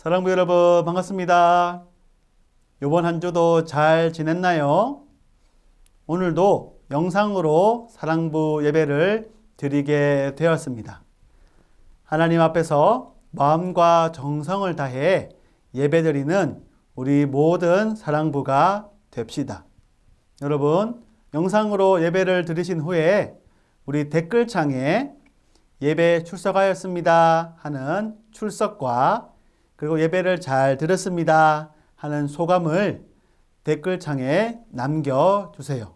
사랑부 여러분 반갑습니다. 이번 한 주도 잘 지냈나요? 오늘도 영상으로 사랑부 예배를 드리게 되었습니다. 하나님 앞에서 마음과 정성을 다해 예배드리는 우리 모든 사랑부가 됩시다. 여러분, 영상으로 예배를 드리신 후에 우리 댓글창에 예배 출석하였습니다 하는 출석과 그리고 예배를 잘 들었습니다 하는 소감을 댓글창에 남겨주세요.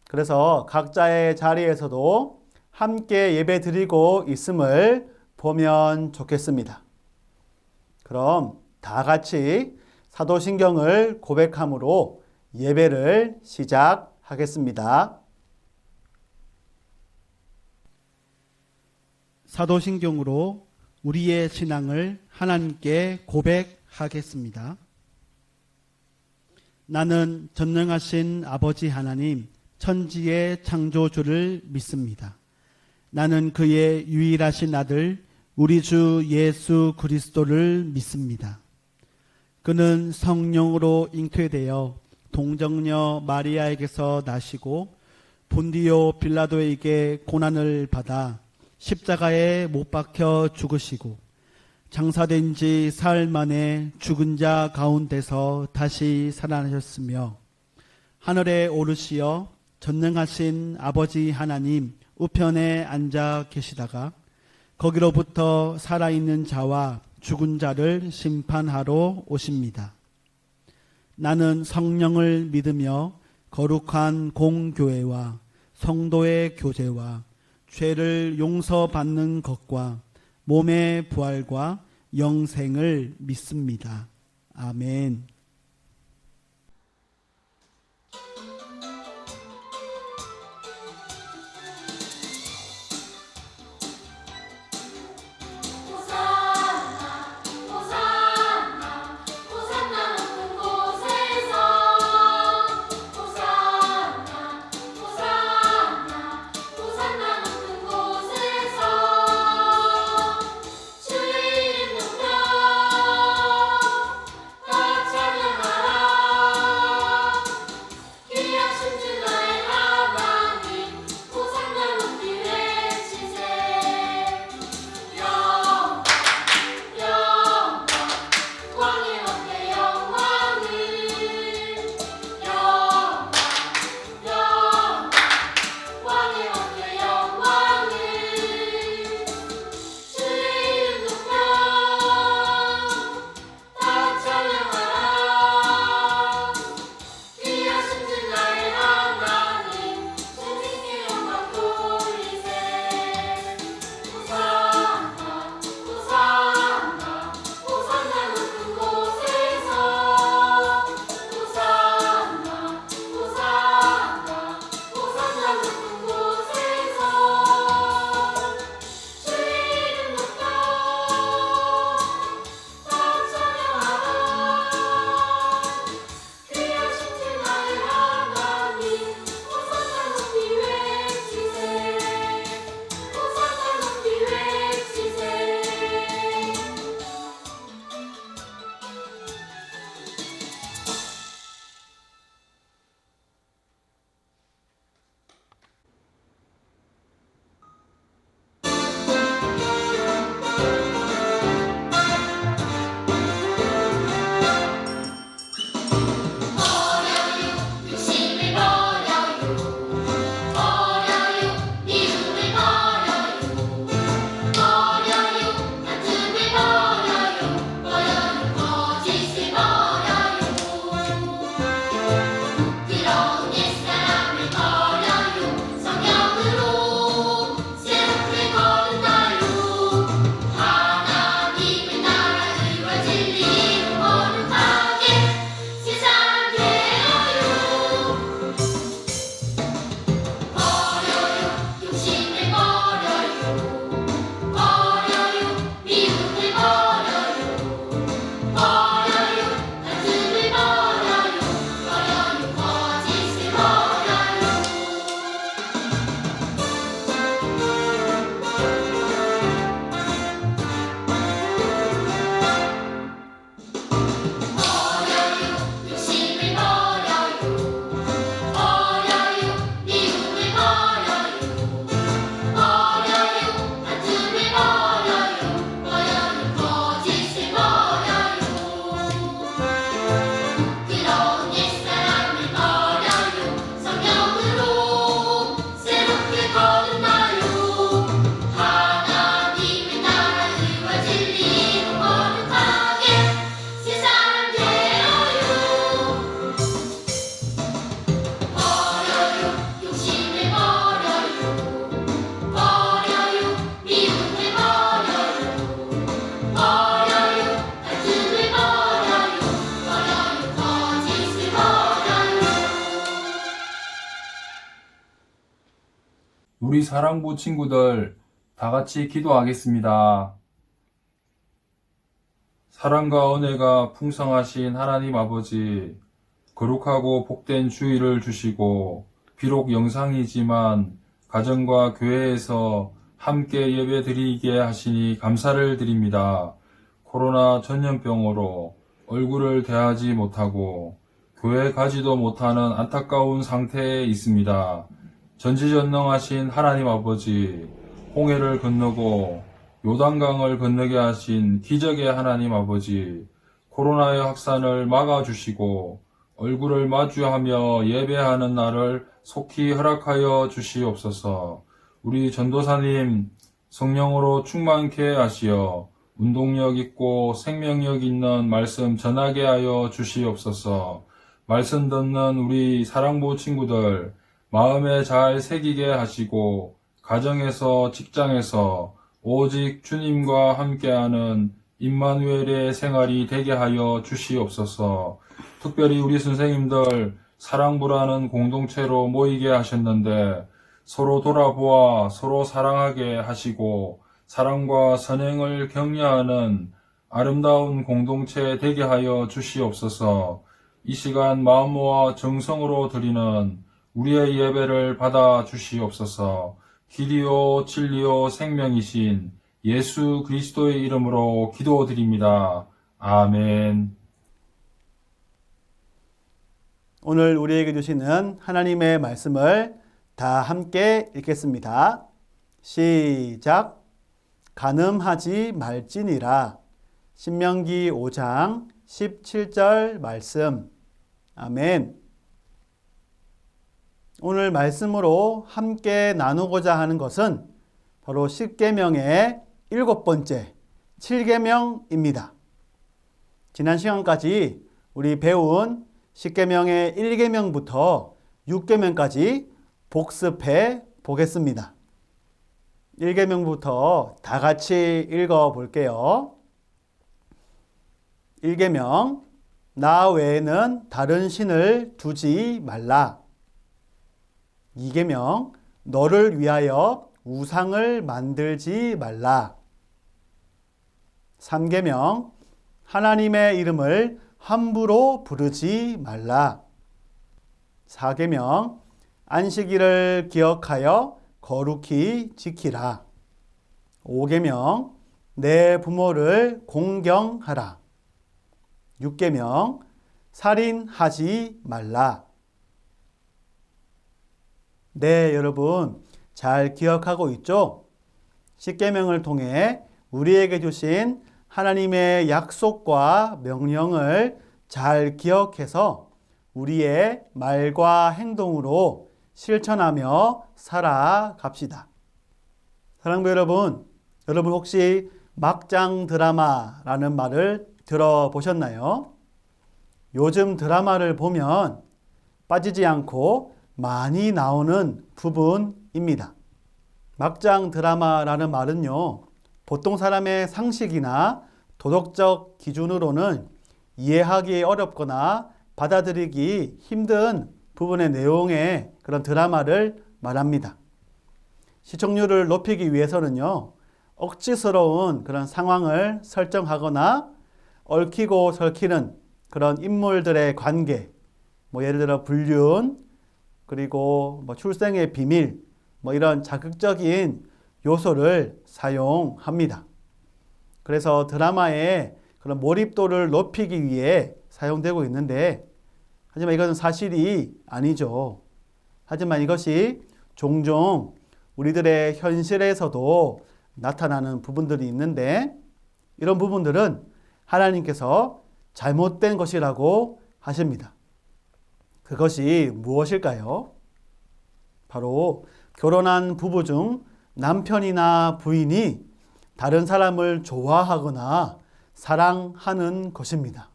그래서 각자의 자리에서도 함께 예배 드리고 있음을 보면 좋겠습니다. 그럼 다 같이 사도신경을 고백함으로 예배를 시작하겠습니다. 사도신경으로 우리의 신앙을 하나님께 고백하겠습니다. 나는 전능하신 아버지 하나님, 천지의 창조주를 믿습니다. 나는 그의 유일하신 아들, 우리 주 예수 그리스도를 믿습니다. 그는 성령으로 잉태되어 동정녀 마리아에게서 나시고 본디오 빌라도에게 고난을 받아 십자가에 못 박혀 죽으시고 장사된 지 사흘 만에 죽은 자 가운데서 다시 살아나셨으며 하늘에 오르시어 전능하신 아버지 하나님 우편에 앉아 계시다가 거기로부터 살아있는 자와 죽은 자를 심판하러 오십니다. 나는 성령을 믿으며 거룩한 공교회와 성도의 교제와 죄를 용서받는 것과 몸의 부활과 영생을 믿습니다. 아멘. 주의 이름 높여 다 찬양 우리 사랑부 친구들 다 같이 기도하겠습니다. 사랑과 은혜가 풍성하신 하나님 아버지, 거룩하고 복된 주일을 주시고 비록 영상이지만 가정과 교회에서 함께 예배드리게 하시니 감사를 드립니다. 코로나 전염병으로 얼굴을 대하지 못하고 교회 가지도 못하는 안타까운 상태에 있습니다. 전지전능하신 하나님 아버지, 홍해를 건너고 요단강을 건너게 하신 기적의 하나님 아버지, 코로나의 확산을 막아주시고 얼굴을 마주하며 예배하는 날을 속히 허락하여 주시옵소서. 우리 전도사님 성령으로 충만케 하시어 운동력 있고 생명력 있는 말씀 전하게 하여 주시옵소서. 말씀 듣는 우리 사랑부 친구들 마음에 잘 새기게 하시고 가정에서 직장에서 오직 주님과 함께하는 임마누엘의 생활이 되게 하여 주시옵소서. 특별히 우리 선생님들 사랑부라는 공동체로 모이게 하셨는데 서로 돌아보아 서로 사랑하게 하시고 사랑과 선행을 격려하는 아름다운 공동체 되게 하여 주시옵소서. 이 시간 마음과 정성으로 드리는 우리의 예배를 받아 주시옵소서. 길이요 진리요 생명이신 예수 그리스도의 이름으로 기도드립니다. 아멘. 오늘 우리에게 주시는 하나님의 말씀을 다 함께 읽겠습니다. 시작. 간음하지 말지니라. 신명기 5장 17절 말씀. 아멘. 오늘 말씀으로 함께 나누고자 하는 것은 바로 십계명의 7번째 7계명입니다. 지난 시간까지 우리 배운 십계명의 1계명부터 6계명까지 복습해 보겠습니다. 1계명부터 다 같이 읽어 볼게요. 1계명, 나 외에는 다른 신을 두지 말라. 2계명, 너를 위하여 우상을 만들지 말라. 3계명, 하나님의 이름을 함부로 부르지 말라. 4계명, 안식일을 기억하여 거룩히 지키라. 5계명, 내 부모를 공경하라. 6계명, 살인하지 말라. 네, 여러분 잘 기억하고 있죠? 십계명을 통해 우리에게 주신 하나님의 약속과 명령을 잘 기억해서 우리의 말과 행동으로 실천하며 살아갑시다. 사랑부 여러분, 여러분 혹시 막장 드라마라는 말을 들어보셨나요? 요즘 드라마를 보면 빠지지 않고 많이 나오는 부분입니다. 막장 드라마라는 말은요, 보통 사람의 상식이나 도덕적 기준으로는 이해하기 어렵거나 받아들이기 힘든 부분의 내용의 그런 드라마를 말합니다. 시청률을 높이기 위해서는요, 억지스러운 그런 상황을 설정하거나 얽히고 설키는 그런 인물들의 관계, 예를 들어 불륜, 그리고 출생의 비밀, 이런 자극적인 요소를 사용합니다. 그래서 드라마의 그런 몰입도를 높이기 위해 사용되고 있는데, 하지만 이것은 사실이 아니죠. 하지만 이것이 종종 우리들의 현실에서도 나타나는 부분들이 있는데, 이런 부분들은 하나님께서 잘못된 것이라고 하십니다. 그것이 무엇일까요? 바로 결혼한 부부 중 남편이나 부인이 다른 사람을 좋아하거나 사랑하는 것입니다.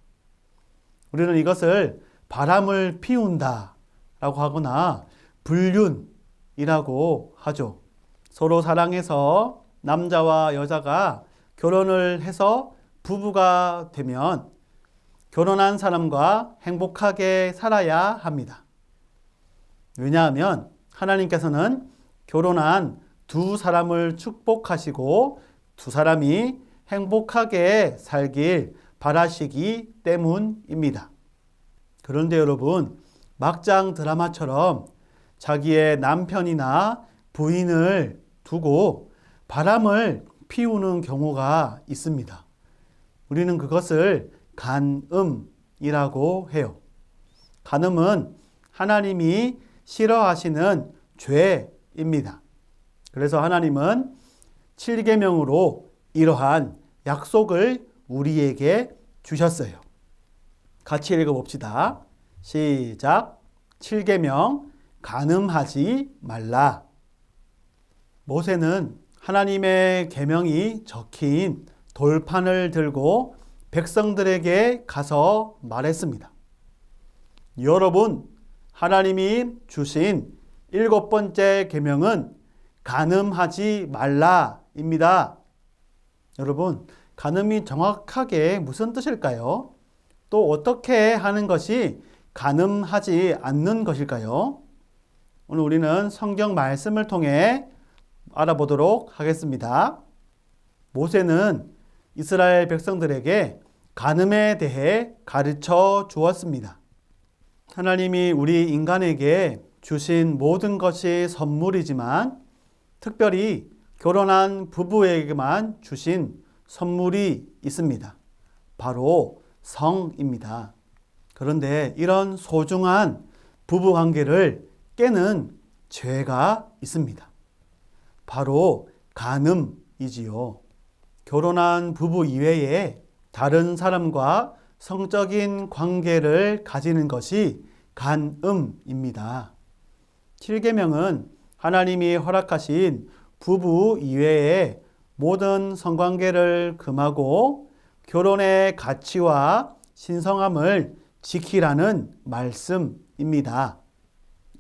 우리는 이것을 바람을 피운다 라고 하거나 불륜이라고 하죠. 서로 사랑해서 남자와 여자가 결혼을 해서 부부가 되면 결혼한 사람과 행복하게 살아야 합니다. 왜냐하면 하나님께서는 결혼한 두 사람을 축복하시고 두 사람이 행복하게 살길 바라시기 때문입니다. 그런데 여러분, 막장 드라마처럼 자기의 남편이나 부인을 두고 바람을 피우는 경우가 있습니다. 우리는 그것을 간음이라고 해요. 간음은 하나님이 싫어하시는 죄입니다. 그래서 하나님은 7계명으로 이러한 약속을 우리에게 주셨어요. 같이 읽어봅시다. 시작. 7계명 간음하지 말라. 모세는 하나님의 계명이 적힌 돌판을 들고 백성들에게 가서 말했습니다. 여러분, 하나님이 주신 7번째 계명은 간음하지 말라입니다. 여러분, 간음이 정확하게 무슨 뜻일까요? 또 어떻게 하는 것이 간음하지 않는 것일까요? 오늘 우리는 성경 말씀을 통해 알아보도록 하겠습니다. 모세는 이스라엘 백성들에게 간음에 대해 가르쳐 주었습니다. 하나님이 우리 인간에게 주신 모든 것이 선물이지만 특별히 결혼한 부부에게만 주신 선물이 있습니다. 바로 성입니다. 그런데 이런 소중한 부부 관계를 깨는 죄가 있습니다. 바로 간음이지요. 결혼한 부부 이외에 다른 사람과 성적인 관계를 가지는 것이 간음입니다. 7계명은 하나님이 허락하신 부부 이외에 모든 성관계를 금하고 결혼의 가치와 신성함을 지키라는 말씀입니다.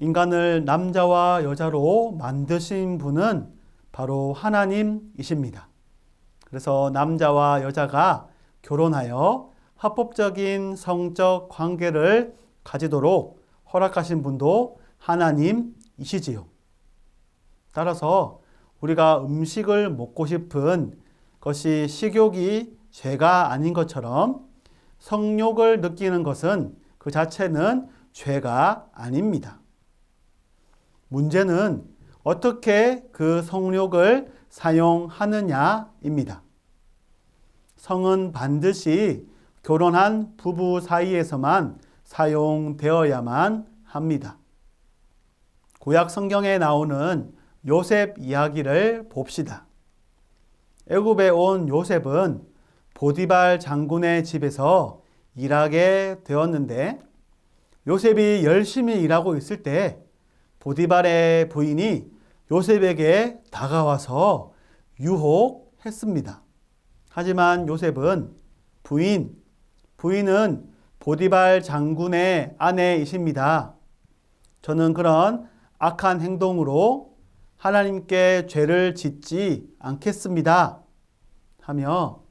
인간을 남자와 여자로 만드신 분은 바로 하나님이십니다. 그래서 남자와 여자가 결혼하여 합법적인 성적 관계를 가지도록 허락하신 분도 하나님이시지요. 따라서 우리가 음식을 먹고 싶은 것이 식욕이 죄가 아닌 것처럼 성욕을 느끼는 것은 그 자체는 죄가 아닙니다. 문제는 어떻게 그 성욕을 사용하느냐입니다. 성은 반드시 결혼한 부부 사이에서만 사용되어야만 합니다. 구약 성경에 나오는 요셉 이야기를 봅시다. 애굽에 온 요셉은 보디발 장군의 집에서 일하게 되었는데 요셉이 열심히 일하고 있을 때 보디발의 부인이 요셉에게 다가와서 유혹했습니다. 하지만 요셉은 부인은 보디발 장군의 아내이십니다. 저는 그런 악한 행동으로 하나님께 죄를 짓지 않겠습니다. 하며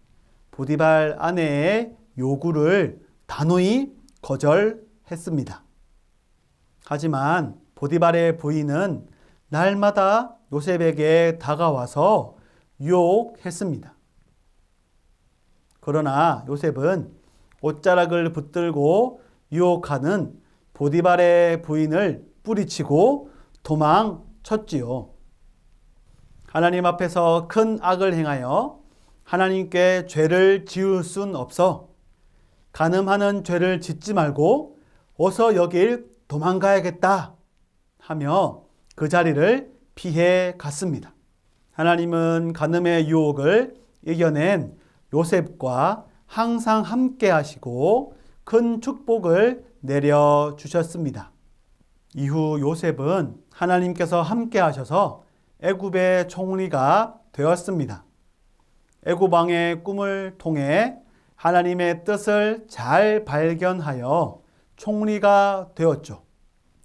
보디발 아내의 요구를 단호히 거절했습니다. 하지만 보디발의 부인은 날마다 요셉에게 다가와서 유혹했습니다. 그러나 요셉은 옷자락을 붙들고 유혹하는 보디발의 부인을 뿌리치고 도망쳤지요. 하나님 앞에서 큰 악을 행하여 하나님께 죄를 지을 순 없어 간음하는 죄를 짓지 말고 어서 여길 도망가야겠다 하며 그 자리를 피해 갔습니다. 하나님은 간음의 유혹을 이겨낸 요셉과 항상 함께 하시고 큰 축복을 내려주셨습니다. 이후 요셉은 하나님께서 함께 하셔서 애굽의 총리가 되었습니다. 애굽 왕의 꿈을 통해 하나님의 뜻을 잘 발견하여 총리가 되었죠.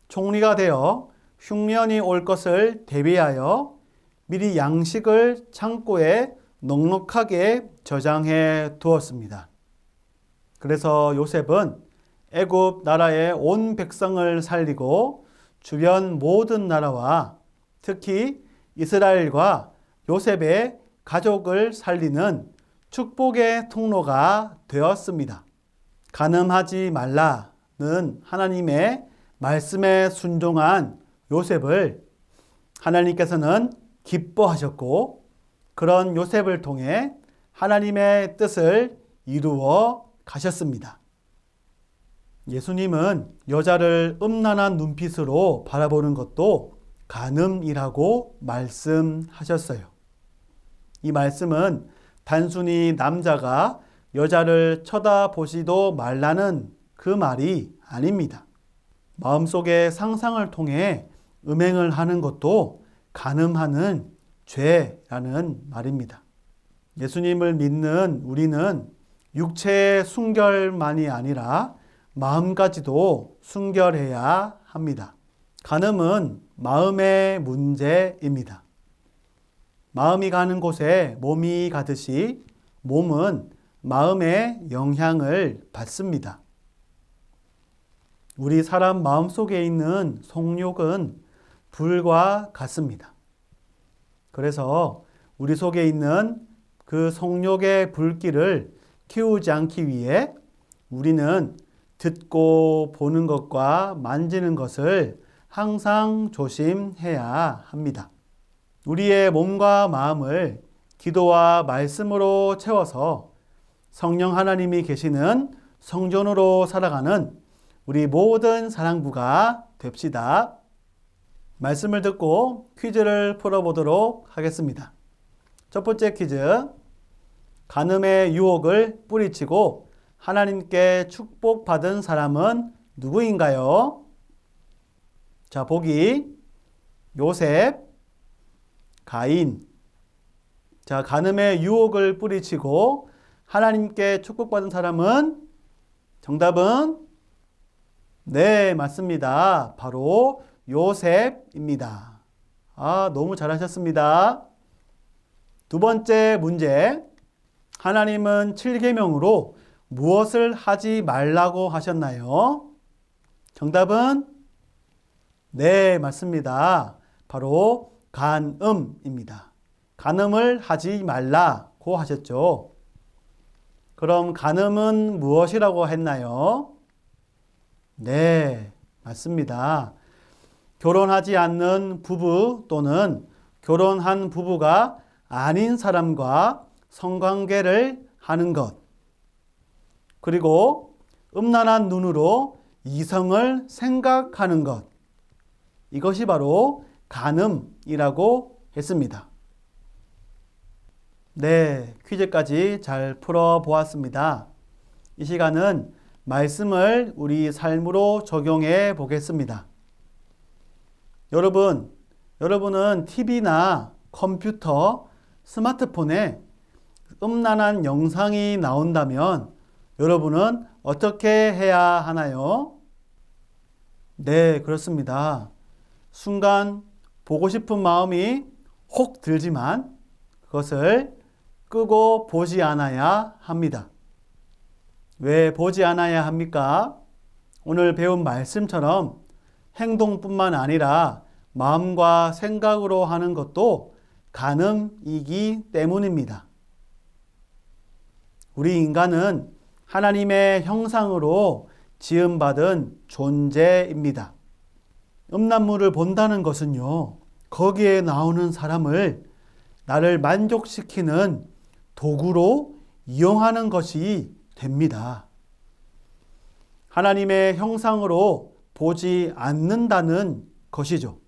총리가 되어 흉년이 올 것을 대비하여 미리 양식을 창고에 넉넉하게 저장해 두었습니다. 그래서 요셉은 애굽 나라의 온 백성을 살리고 주변 모든 나라와 특히 이스라엘과 요셉의 가족을 살리는 축복의 통로가 되었습니다. 간음하지 말라는 하나님의 말씀에 순종한 요셉을 하나님께서는 기뻐하셨고, 그런 요셉을 통해 하나님의 뜻을 이루어 가셨습니다. 예수님은 여자를 음란한 눈빛으로 바라보는 것도 간음이라고 말씀하셨어요. 이 말씀은 단순히 남자가 여자를 쳐다보지도 말라는 그 말이 아닙니다. 마음속의 상상을 통해 음행을 하는 것도 간음하는 죄라는 말입니다. 예수님을 믿는 우리는 육체의 순결만이 아니라 마음까지도 순결해야 합니다. 간음은 마음의 문제입니다. 마음이 가는 곳에 몸이 가듯이 몸은 마음의 영향을 받습니다. 우리 사람 마음속에 있는 속욕은 불과 같습니다. 그래서 우리 속에 있는 그 속욕의 불길을 키우지 않기 위해 우리는 듣고 보는 것과 만지는 것을 항상 조심해야 합니다. 우리의 몸과 마음을 기도와 말씀으로 채워서 성령 하나님이 계시는 성전으로 살아가는 우리 모든 사랑부가 됩시다. 말씀을 듣고 퀴즈를 풀어보도록 하겠습니다. 첫 번째 퀴즈. 간음의 유혹을 뿌리치고 하나님께 축복받은 사람은 누구인가요? 자, 보기. 요셉, 가인. 자, 간음의 유혹을 뿌리치고 하나님께 축복받은 사람은, 정답은 네, 맞습니다. 바로 요셉입니다. 너무 잘하셨습니다. 두 번째 문제. 하나님은 7계명으로 무엇을 하지 말라고 하셨나요? 정답은 네, 맞습니다. 바로 간음입니다. 간음을 하지 말라고 하셨죠. 그럼 간음은 무엇이라고 했나요? 네, 맞습니다. 결혼하지 않는 부부 또는 결혼한 부부가 아닌 사람과 성관계를 하는 것, 그리고 음란한 눈으로 이성을 생각하는 것, 이것이 바로 간음이라고 했습니다. 네, 퀴즈까지 잘 풀어보았습니다. 이 시간은 말씀을 우리 삶으로 적용해 보겠습니다. 여러분은 TV나 컴퓨터, 스마트폰에 음란한 영상이 나온다면 여러분은 어떻게 해야 하나요? 네, 그렇습니다. 순간 보고 싶은 마음이 혹 들지만 그것을 끄고 보지 않아야 합니다. 왜 보지 않아야 합니까? 오늘 배운 말씀처럼 행동뿐만 아니라 마음과 생각으로 하는 것도 간음이기 때문입니다. 우리 인간은 하나님의 형상으로 지음받은 존재입니다. 음란물을 본다는 것은요, 거기에 나오는 사람을 나를 만족시키는 도구로 이용하는 것이 됩니다. 하나님의 형상으로 보지 않는다는 것이죠.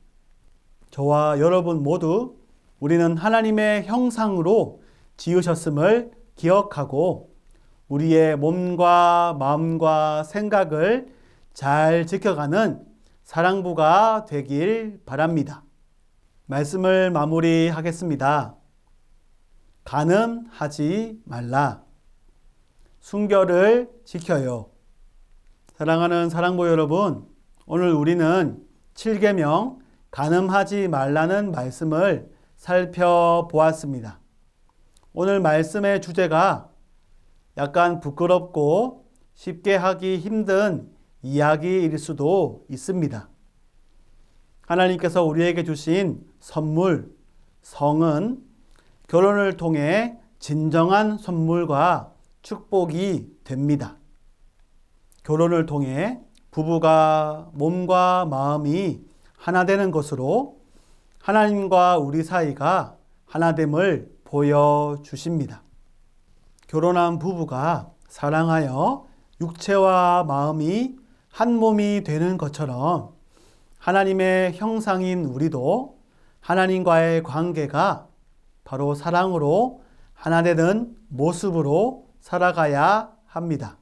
저와 여러분 모두 우리는 하나님의 형상으로 지으셨음을 기억하고 우리의 몸과 마음과 생각을 잘 지켜가는 사랑부가 되길 바랍니다. 말씀을 마무리하겠습니다. 간음하지 말라. 순결을 지켜요. 사랑하는 사랑부 여러분, 오늘 우리는 7계명 간음하지 말라는 말씀을 살펴보았습니다. 오늘 말씀의 주제가 약간 부끄럽고 쉽게 하기 힘든 이야기일 수도 있습니다. 하나님께서 우리에게 주신 선물, 성은 결혼을 통해 진정한 선물과 축복이 됩니다. 결혼을 통해 부부가 몸과 마음이 하나 되는 것으로 하나님과 우리 사이가 하나됨을 보여주십니다. 결혼한 부부가 사랑하여 육체와 마음이 한 몸이 되는 것처럼 하나님의 형상인 우리도 하나님과의 관계가 바로 사랑으로 하나 되는 모습으로 살아가야 합니다.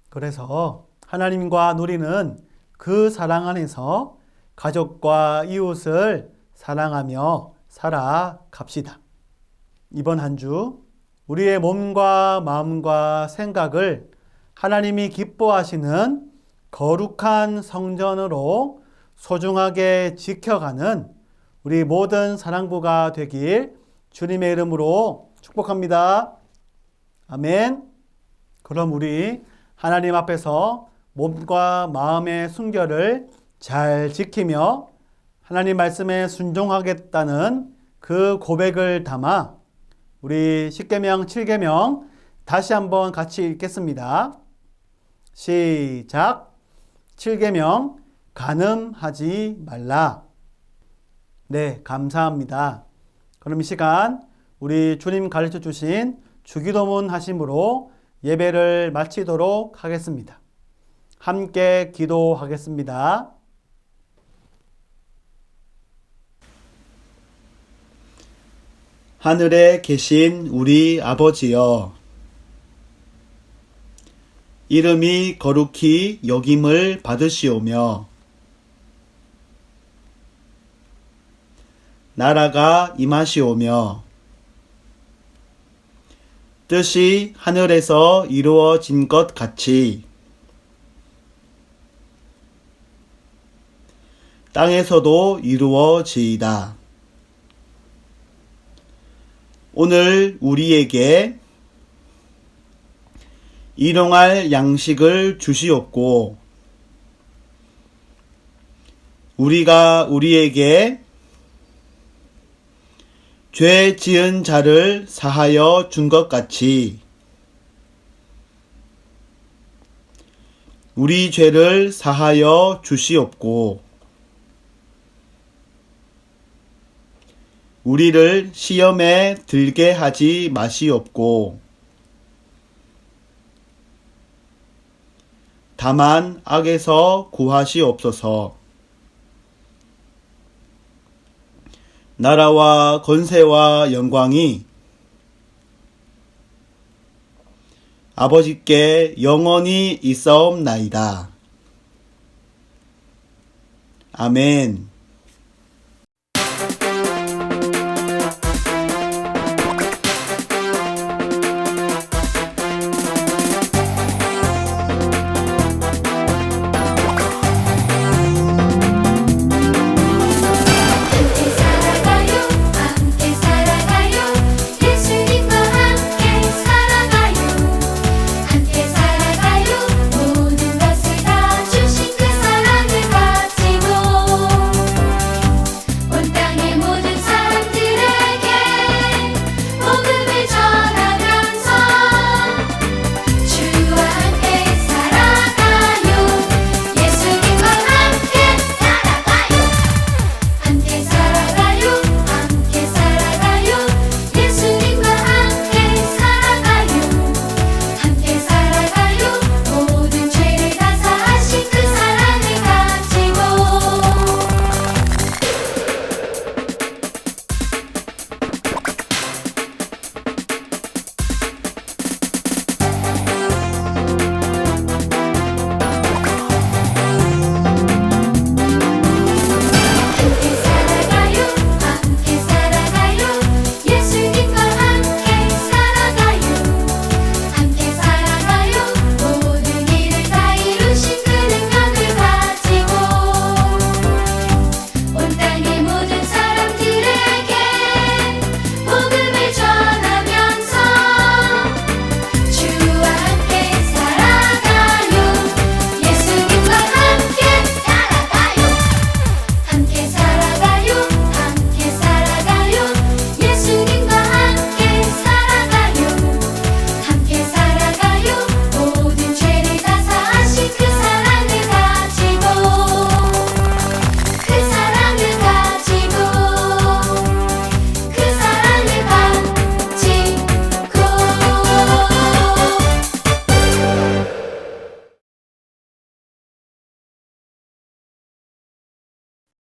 그래서 하나님과 우리는 그 사랑 안에서 가족과 이웃을 사랑하며 살아갑시다. 이번 한 주 우리의 몸과 마음과 생각을 하나님이 기뻐하시는 거룩한 성전으로 소중하게 지켜가는 우리 모든 사랑부가 되길 주님의 이름으로 축복합니다. 아멘. 그럼 우리 하나님 앞에서 몸과 마음의 순결을 잘 지키며 하나님 말씀에 순종하겠다는 그 고백을 담아 우리 10계명, 7계명 다시 한번 같이 읽겠습니다. 시작. 7계명 간음하지 말라. 네, 감사합니다. 그럼 이 시간 우리 주님 가르쳐 주신 주기도문 하심으로 예배를 마치도록 하겠습니다. 함께 기도하겠습니다. 하늘에 계신 우리 아버지여, 이름이 거룩히 여김을 받으시오며 나라가 임하시오며 뜻이 하늘에서 이루어진 것 같이 땅에서도 이루어지이다. 오늘 우리에게 일용할 양식을 주시옵고 우리가 우리에게 죄 지은 자를 사하여 준 것 같이 우리 죄를 사하여 주시옵고 우리를 시험에 들게 하지 마시옵고 다만 악에서 구하시옵소서. 나라와 권세와 영광이 아버지께 영원히 있사옵나이다. 아멘.